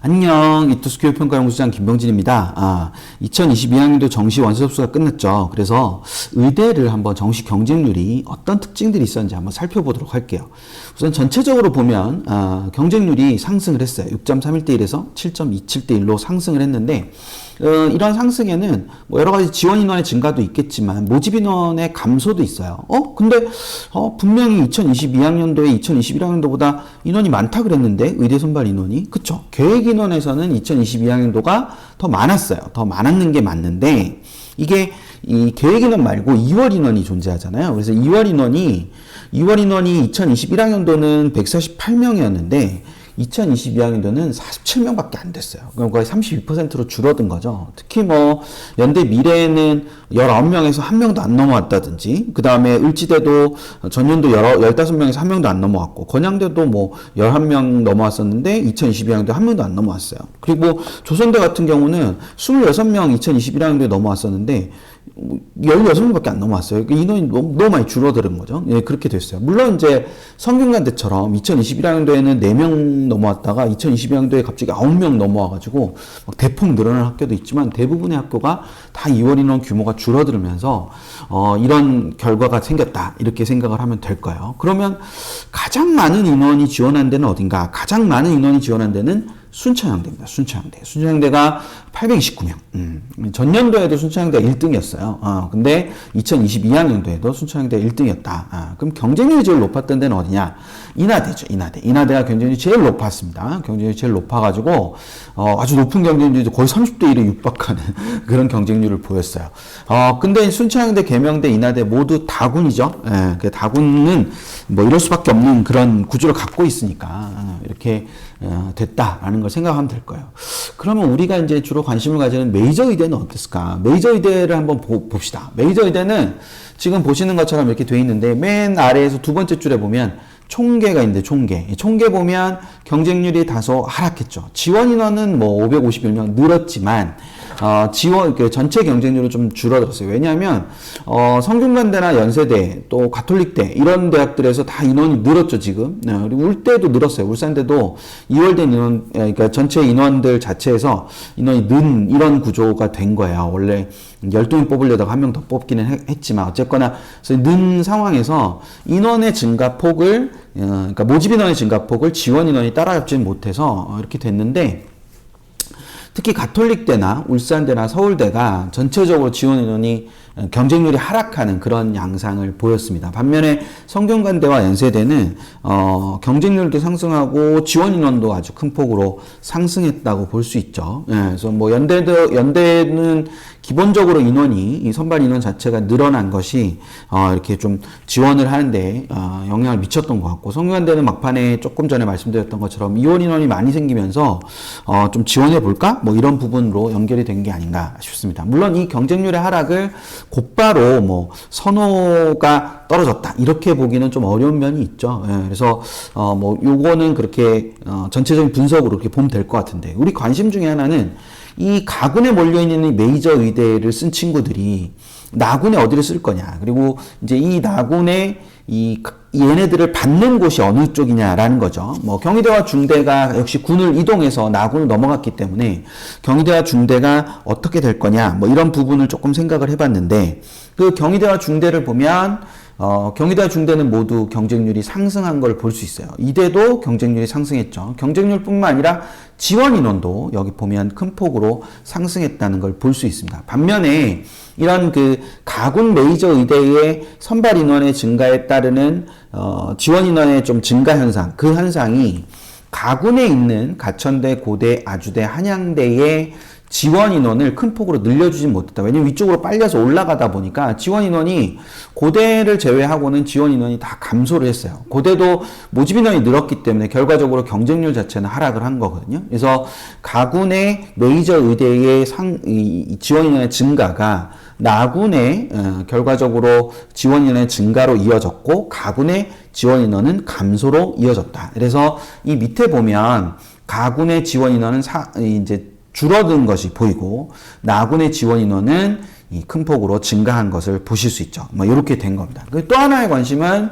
안녕, 이투스교육평가연구소장 김병진입니다. 2022학년도 정시 원서 접수가 끝났죠. 그래서 의대를 한번 정시 경쟁률이 어떤 특징들이 있었는지 한번 살펴보도록 할게요. 우선 전체적으로 보면 경쟁률이 상승을 했어요. 6.31대 1에서 7.27대 1로 상승을 했는데 이런 상승에는 뭐 여러 가지 지원 인원의 증가도 있겠지만 모집 인원의 감소도 있어요. 근데 분명히 2022학년도에 2021학년도보다 인원이 많다 그랬는데 의대 선발 인원이 그쵸? 계획 인원에서는 2022학년도가 더 많았어요. 더 많았는 게 맞는데 이게 이 계획 인원 말고 2월 인원이 존재하잖아요. 그래서 2월 인원이 2021학년도는 148명이었는데 2022학년도는 47명밖에 안 됐어요. 그럼 거의 32%로 줄어든 거죠. 특히 뭐 연대 미래에는 19명에서 1명도 안 넘어왔다든지, 그 다음에 을지대도 전년도 15명에서 1명도 안 넘어왔고, 건양대도 뭐 11명 넘어왔었는데 2022학년도에 1명도 안 넘어왔어요. 그리고 조선대 같은 경우는 26명 2021학년도에 넘어왔었는데 16명밖에 안 넘어왔어요. 인원이 너무 많이 줄어드는 거죠. 예, 그렇게 됐어요. 물론 이제 성균관대처럼 2021학년도에는 4명 넘어왔다가 2022학년도에 갑자기 9명 넘어와가지고 막 대폭 늘어난 학교도 있지만 대부분의 학교가 다 2월 인원 규모가 줄어들면서 이런 결과가 생겼다. 이렇게 생각을 하면 될 거예요. 그러면 가장 많은 인원이 지원한 데는 어딘가? 가장 많은 인원이 지원한 데는 순천향대입니다. 순천향대가 829명. 전년도에도 순천향대가 1등이었어요. 근데 2022학년도에도 순천향대가 1등이었다. 그럼 경쟁률이 제일 높았던 데는 어디냐? 인하대죠. 인하대가 경쟁률이 제일 높았습니다. 경쟁률이 제일 높아가지고, 아주 높은 경쟁률이 거의 30대 1에 육박하는 그런 경쟁률을 보였어요. 근데 순천향대, 계명대, 인하대 모두 다군이죠. 예, 그 다군은 뭐 이럴 수밖에 없는 그런 구조를 갖고 있으니까, 이렇게 됐다라는 걸 생각하면 될 거예요. 그러면 우리가 이제 주로 관심을 가지는 메이저 의대는 어땠을까? 메이저 의대를 한번 봅시다. 메이저 의대는 지금 보시는 것처럼 이렇게 돼 있는데 맨 아래에서 두 번째 줄에 보면 총계가 있는데 총계 보면 경쟁률이 다소 하락했죠. 지원 인원은 뭐 551명 늘었지만 지원 그 전체 경쟁률은 좀 줄어들었어요. 왜냐하면 성균관대나 연세대 또 가톨릭대 이런 대학들에서 다 인원이 늘었죠 지금. 그리고 울대도 늘었어요. 울산대도 2월대 인원 그러니까 전체 인원들 자체에서 인원이 는 이런 구조가 된 거예요. 원래 12명 뽑으려다가 1명 더 뽑기는 했지만 어쨌거나 는 상황에서 인원의 증가폭을 그러니까 모집 인원의 증가폭을 지원 인원이 따라잡지는 못해서 이렇게 됐는데 특히 가톨릭대나 울산대나 서울대가 전체적으로 지원 인원이 경쟁률이 하락하는 그런 양상을 보였습니다. 반면에 성균관대와 연세대는 경쟁률도 상승하고 지원 인원도 아주 큰 폭으로 상승했다고 볼 수 있죠. 예, 그래서 뭐 연대는 기본적으로 이 선발 인원 자체가 늘어난 것이 이렇게 좀 지원을 하는데 영향을 미쳤던 것 같고, 성균관대는 막판에 조금 전에 말씀드렸던 것처럼 2월 인원이 많이 생기면서 좀 지원해 볼까? 뭐 이런 부분으로 연결이 된 게 아닌가 싶습니다. 물론 이 경쟁률의 하락을 곧바로 뭐 선호가 떨어졌다 이렇게 보기는 좀 어려운 면이 있죠. 예, 그래서 뭐 요거는 그렇게 전체적인 분석으로 그렇게 보면 될 것 같은데, 우리 관심 중에 하나는 이 가군에 몰려있는 이 메이저 의대를 쓴 친구들이 나군에 어디를 쓸 거냐, 그리고 이제 이 나군에 얘네들을 받는 곳이 어느 쪽이냐라는 거죠. 뭐 경희대와 중대가 역시 군을 이동해서 나군을 넘어갔기 때문에 경희대와 중대가 어떻게 될 거냐, 뭐 이런 부분을 조금 생각을 해봤는데, 그 경희대와 중대를 보면 경희대와 중대는 모두 경쟁률이 상승한 걸 볼 수 있어요. 이대도 경쟁률이 상승했죠. 경쟁률뿐만 아니라 지원 인원도 여기 보면 큰 폭으로 상승했다는 걸 볼 수 있습니다. 반면에 이런 그 가군 메이저 의대의 선발 인원의 증가에 따르는 지원 인원의 좀 증가 현상, 그 현상이 가군에 있는 가천대, 고대, 아주대, 한양대의 지원 인원을 큰 폭으로 늘려주지 못했다. 왜냐면 위쪽으로 빨려서 올라가다 보니까 지원 인원이 고대를 제외하고는 지원 인원이 다 감소를 했어요. 고대도 모집 인원이 늘었기 때문에 결과적으로 경쟁률 자체는 하락을 한 거거든요. 그래서 가군의 메이저 의대의 지원 인원의 증가가 나군의 결과적으로 지원 인원의 증가로 이어졌고 가군의 지원 인원은 감소로 이어졌다. 그래서 이 밑에 보면 가군의 지원 인원은 이제 줄어든 것이 보이고 나군의 지원 인원은 큰 폭으로 증가한 것을 보실 수 있죠. 뭐 이렇게 된 겁니다. 또 하나의 관심은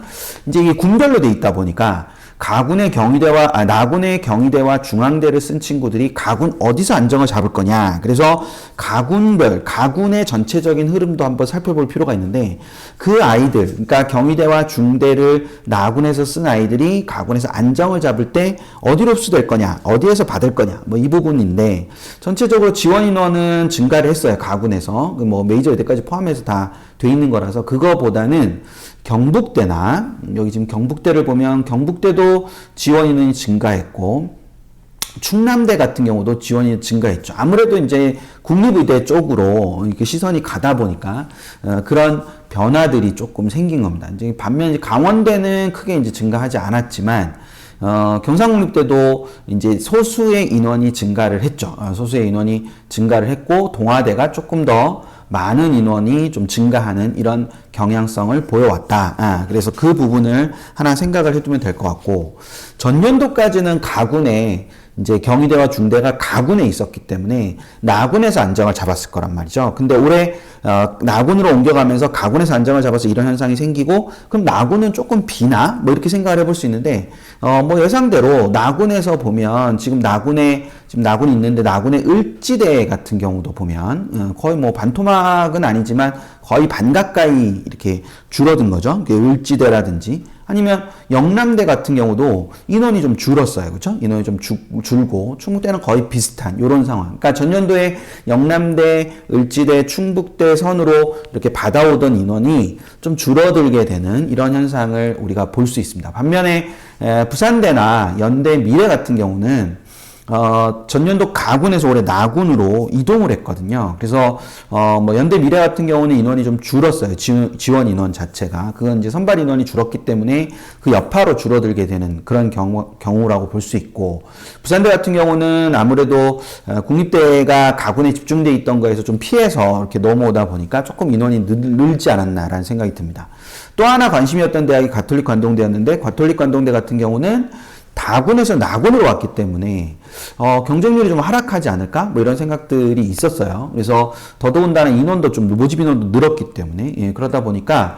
이제 이게 군별로 돼 있다 보니까 가군의 경희대와 나군의 경희대와 중앙대를 쓴 친구들이 가군 어디서 안정을 잡을 거냐. 그래서 가군의 전체적인 흐름도 한번 살펴볼 필요가 있는데 그 아이들, 그러니까 경희대와 중대를 나군에서 쓴 아이들이 가군에서 안정을 잡을 때 어디로 흡수될 거냐, 어디에서 받을 거냐, 뭐 이 부분인데 전체적으로 지원 인원은 증가를 했어요. 가군에서 뭐 메이저 의대까지 포함해서 다 돼 있는 거라서 그거보다는 경북대나 여기 지금 경북대를 보면 경북대도 지원 인원이 증가했고 충남대 같은 경우도 지원이 증가했죠. 아무래도 이제 국립의대 쪽으로 이렇게 시선이 가다 보니까 그런 변화들이 조금 생긴 겁니다. 이제 반면 이제 강원대는 크게 이제 증가하지 않았지만 경상국립대도 이제 소수의 인원이 증가를 했죠. 소수의 인원이 증가를 했고 동아대가 조금 더 많은 인원이 좀 증가하는 이런 경향성을 보여왔다. 그래서 그 부분을 하나 생각을 해두면 될 것 같고 전년도까지는 가군에 이제 경희대와 중대가 가군에 있었기 때문에 나군에서 안정을 잡았을 거란 말이죠. 근데 올해 나군으로 옮겨가면서 가군에서 안정을 잡아서 이런 현상이 생기고 그럼 나군은 조금 비나 뭐 이렇게 생각을 해볼 수 있는데 뭐 예상대로 나군에서 보면 지금 나군이 있는데 나군의 을지대 같은 경우도 보면 거의 뭐 반토막은 아니지만 거의 반 가까이 이렇게 줄어든 거죠. 을지대라든지 아니면 영남대 같은 경우도 인원이 좀 줄었어요. 그렇죠? 인원이 좀 줄고 충북대는 거의 비슷한 이런 상황. 그러니까 전년도에 영남대, 을지대, 충북대 선으로 이렇게 받아오던 인원이 좀 줄어들게 되는 이런 현상을 우리가 볼 수 있습니다. 반면에 부산대나 연대, 미래 같은 경우는 전년도 가군에서 올해 나군으로 이동을 했거든요. 그래서, 뭐, 연대 미래 같은 경우는 인원이 좀 줄었어요. 지원 인원 자체가. 그건 이제 선발 인원이 줄었기 때문에 그 여파로 줄어들게 되는 그런 경우라고 볼 수 있고, 부산대 같은 경우는 아무래도, 국립대가 가군에 집중돼 있던 거에서 좀 피해서 이렇게 넘어오다 보니까 조금 인원이 늘지 않았나라는 생각이 듭니다. 또 하나 관심이었던 대학이 가톨릭 관동대였는데, 가톨릭 관동대 같은 경우는 다군에서 나군으로 왔기 때문에 경쟁률이 좀 하락하지 않을까? 뭐 이런 생각들이 있었어요. 그래서 더더군다나 인원도 좀 모집 인원도 늘었기 때문에 그러다 보니까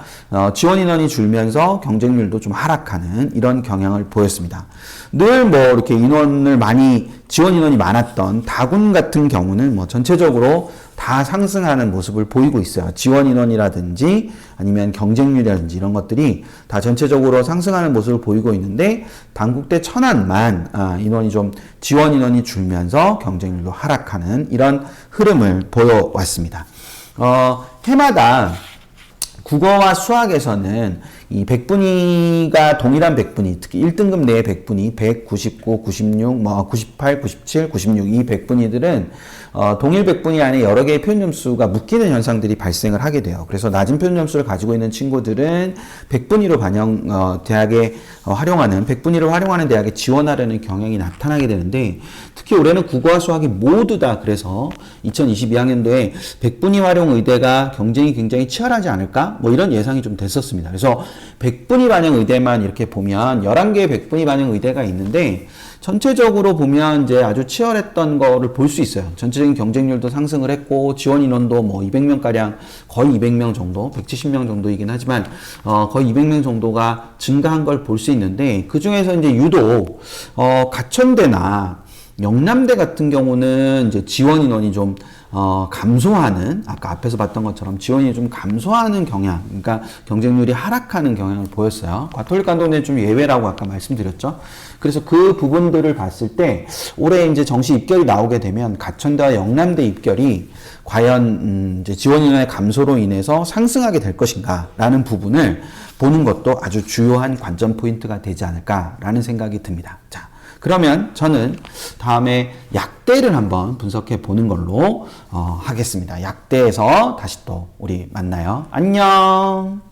지원 인원이 줄면서 경쟁률도 좀 하락하는 이런 경향을 보였습니다. 늘 뭐 이렇게 지원 인원이 많았던 다군 같은 경우는 뭐 전체적으로 다 상승하는 모습을 보이고 있어요. 지원 인원이라든지 아니면 경쟁률이라든지 이런 것들이 다 전체적으로 상승하는 모습을 보이고 있는데 단국대 천안만 지원 인원이 줄면서 경쟁률도 하락하는 이런 흐름을 보여왔습니다. 해마다 국어와 수학에서는 이 백분위가 동일한 백분위, 특히 1등급 내의 백분위, 100, 99, 96, 98, 97, 96, 이 백분위들은 동일 백분위 안에 여러 개의 표현 점수가 묶이는 현상들이 발생을 하게 돼요. 그래서 낮은 표현 점수를 가지고 있는 친구들은 백분위로 백분위를 활용하는 대학에 지원하려는 경향이 나타나게 되는데, 특히 올해는 국어와 수학이 모두 다 그래서 2022학년도에 백분위 활용 의대가 경쟁이 굉장히 치열하지 않을까? 뭐 이런 예상이 좀 됐었습니다. 그래서 백분위 반영 의대만 이렇게 보면 11개의 백분위 반영 의대가 있는데 전체적으로 보면 이제 아주 치열했던 거를 볼 수 있어요. 전체적인 경쟁률도 상승을 했고 지원 인원도 뭐 200명가량 거의 200명 정도, 170명 정도이긴 하지만 거의 200명 정도가 증가한 걸 볼 수 있는데 그 중에서 이제 유독 가천대나 영남대 같은 경우는 이제 지원 인원이 좀 감소하는, 아까 앞에서 봤던 것처럼 지원이 좀 감소하는 경향, 그러니까 경쟁률이 하락하는 경향을 보였어요. 가톨릭 관동대는 좀 예외라고 아까 말씀드렸죠. 그래서 그 부분들을 봤을 때 올해 이제 정시 입결이 나오게 되면 가천대와 영남대 입결이 과연 이제 지원 인원의 감소로 인해서 상승하게 될 것인가라는 부분을 보는 것도 아주 주요한 관전 포인트가 되지 않을까라는 생각이 듭니다. 자, 그러면 저는 다음에 약대를 한번 분석해 보는 걸로 하겠습니다. 약대에서 다시 또 우리 만나요. 안녕.